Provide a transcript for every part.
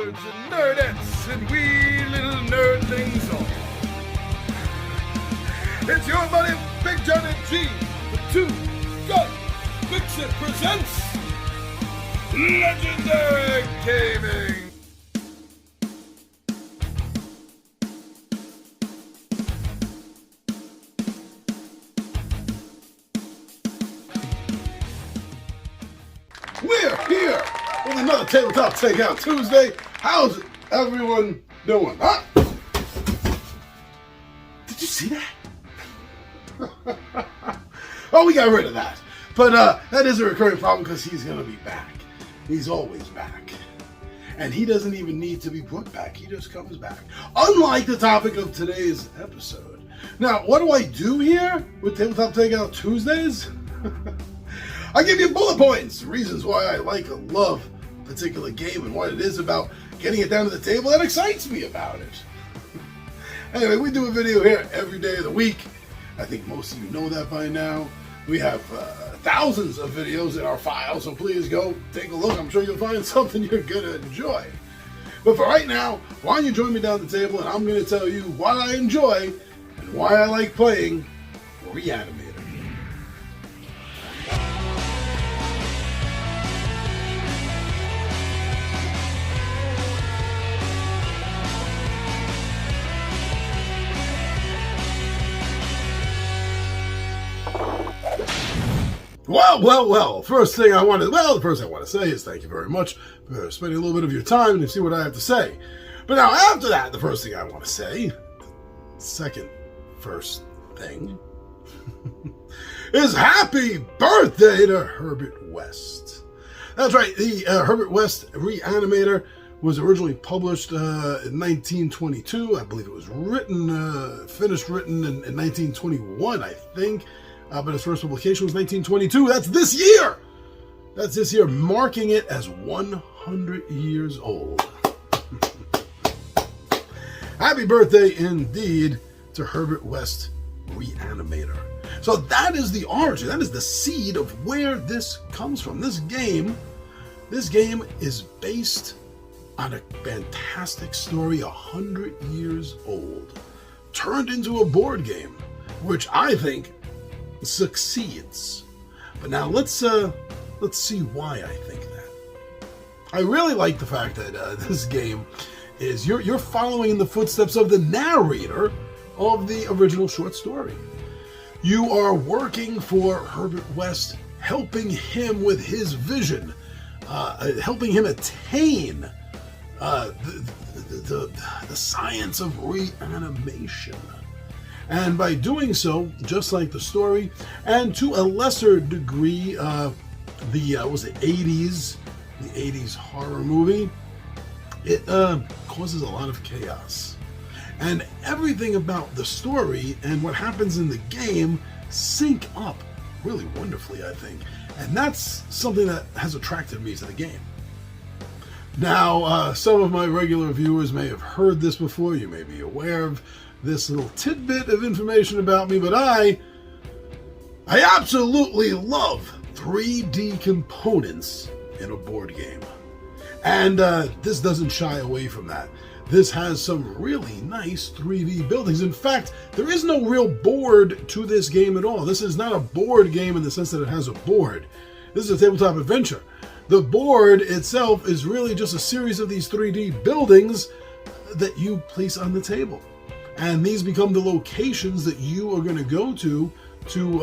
nerds and nerdettes and wee little nerdlings all. It's your buddy Big Johnny G, the Two Gun Fix-It presents Legendary Gaming. We're here with another Tabletop Takeout Tuesday. How's everyone doing? Huh? Did you see that? Oh, we got rid of that. But that is a recurring problem because he's going to be back. He's always back. And he doesn't even need to be put back. He just comes back. Unlike the topic of today's episode. Now, what do I do here with Tabletop Takeout Tuesdays? I give you bullet points, reasons why I like or love a particular game and what it is about getting it down to the table that excites me about it. Anyway, we do a video here every day of the week. I think most of you know that by now. We have thousands of videos in our file, so please go take a look. I'm sure you'll find something you're going to enjoy. But for right now, why don't you join me down the table and I'm going to tell you what I enjoy and why I like playing Reanimator. Well, the first thing I want to say is thank you very much for spending a little bit of your time to see what I have to say. But now after that, the first thing I want to say, first thing, is happy birthday to Herbert West. That's right, the Herbert West Reanimator was originally published in 1922. I believe it was finished written in 1921, I think. But its first publication was 1922. That's this year! That's this year, marking it as 100 years old. Happy birthday indeed to Herbert West Reanimator. So that is the origin, that is the seed of where this comes from. This game is based on a fantastic story 100 years old, turned into a board game, which I think succeeds. But now let's see why I think that. I really like the fact that this game is you're following in the footsteps of the narrator of the original short story. You are working for Herbert West, helping him with his vision, helping him attain the science of reanimation. And by doing so, just like the story, and to a lesser degree, the 80s horror movie, it causes a lot of chaos. And everything about the story and what happens in the game sync up really wonderfully, I think. And that's something that has attracted me to the game. Now, some of my regular viewers may have heard this before. You may be aware of this little tidbit of information about me, but I absolutely love 3D components in a board game. And this doesn't shy away from that. This has some really nice 3D buildings. In fact, there is no real board to this game at all. This is not a board game in the sense that it has a board. This is a tabletop adventure. The board itself is really just a series of these 3D buildings that you place on the table. And these become the locations that you are going to go to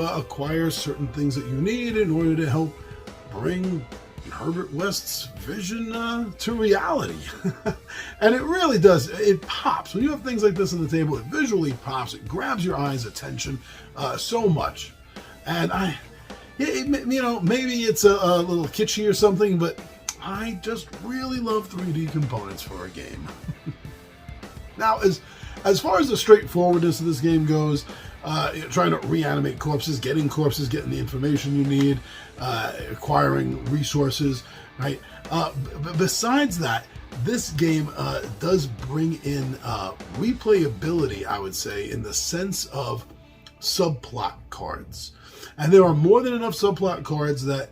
acquire certain things that you need in order to help bring Herbert West's vision to reality. And it really does. It pops. When you have things like this on the table, it visually pops. It grabs your eye's attention so much. And maybe it's a little kitschy or something, but I just really love 3D components for a game. Now, as far as the straightforwardness of this game goes, trying to reanimate corpses, getting the information you need, acquiring resources, right? Besides that, this game does bring in replayability, I would say, in the sense of subplot cards. And there are more than enough subplot cards that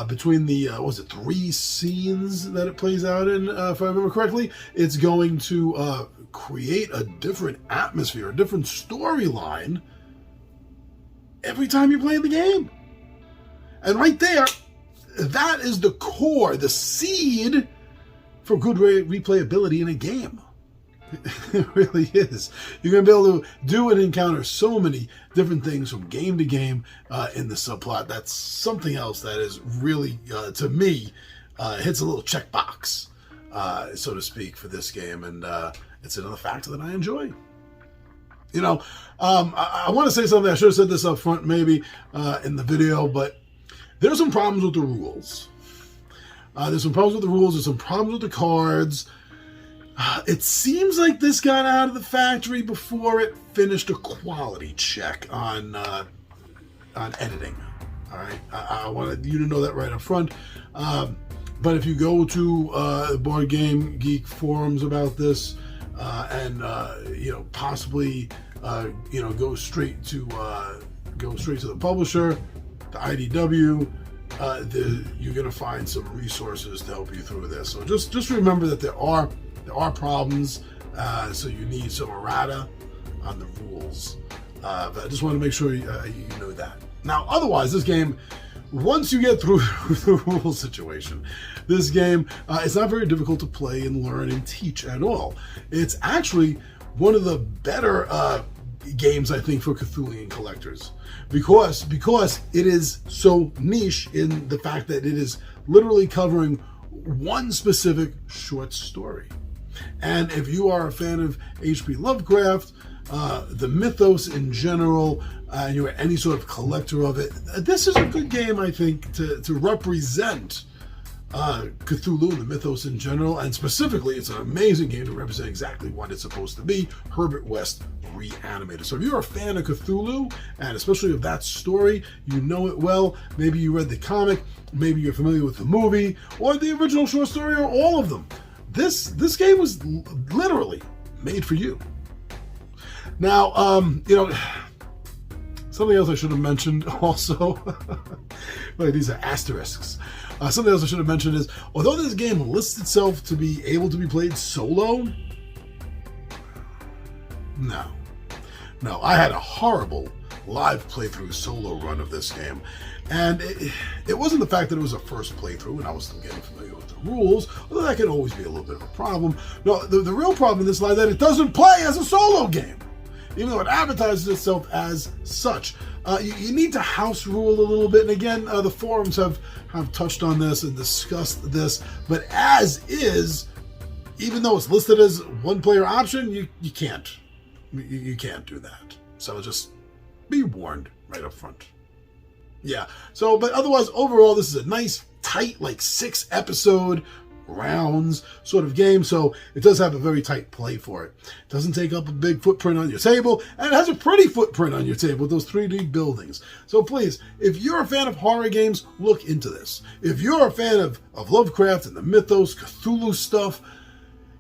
between the, was it 3 scenes that it plays out in, if I remember correctly, it's going to create a different atmosphere, a different storyline every time you play the game. And right there, that is the core, the seed for good replayability in a game. It really is. You're going to be able to do and encounter so many different things from game to game in the subplot. That's something else that is really, to me, hits a little checkbox, so to speak, for this game. And it's another factor that I enjoy. You know, I want to say something. I should have said this up front maybe in the video, but there's some problems with the rules. There's some problems with the rules. There's some problems with the cards. It seems like this got out of the factory before it finished a quality check on editing. All right, I wanted you to know that right up front. But if you go to Board Game Geek forums about this, and you know, possibly you know, go straight to the publisher, the IDW. You're going to find some resources to help you through this. So just remember that there are problems, so you need some errata on the rules. But I just want to make sure you know that. Now, otherwise, this game, once you get through the rule situation, this game it's not very difficult to play and learn and teach at all. It's actually one of the better games, I think, for Cthulhian collectors, because it is so niche in the fact that it is literally covering one specific short story. And if you are a fan of H.P. Lovecraft, the mythos in general, and you're any sort of collector of it, this is a good game, I think, to represent Cthulhu and the mythos in general, and specifically, it's an amazing game to represent exactly what it's supposed to be, Herbert West Reanimator. So if you're a fan of Cthulhu, and especially of that story, you know it well, maybe you read the comic, maybe you're familiar with the movie, or the original short story, or all of them, this game was literally made for you. Now, you know, something else I should have mentioned also, like these are asterisks. Something else I should have mentioned is, although this game lists itself to be able to be played solo, no, I had a horrible live playthrough solo run of this game. And it wasn't the fact that it was a first playthrough and I was still getting familiar with the rules, although that could always be a little bit of a problem. No, the real problem in this lies that it doesn't play as a solo game, even though it advertises itself as such. You need to house rule a little bit, and again, the forums have touched on this and discussed this, but as is, even though it's listed as one-player option, you can't do that. So just be warned right up front. Yeah, so, but otherwise, overall, this is a nice, tight, like 6-episode rounds sort of game, so it does have a very tight play for it. It doesn't take up a big footprint on your table, and it has a pretty footprint on your table with those 3D buildings. So please, if you're a fan of horror games, look into this. If you're a fan of Lovecraft and the mythos, Cthulhu stuff,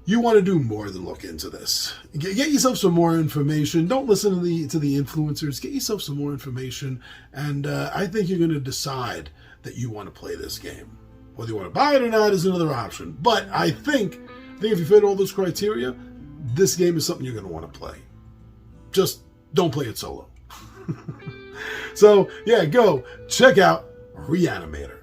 you want to do more than look into this. Get yourself some more information. Don't listen to the influencers. Get yourself some more information, and I think you're going to decide that you want to play this game. Whether you want to buy it or not is another option. But I think if you fit all those criteria, this game is something you're going to want to play. Just don't play it solo. So, yeah, go check out Reanimator.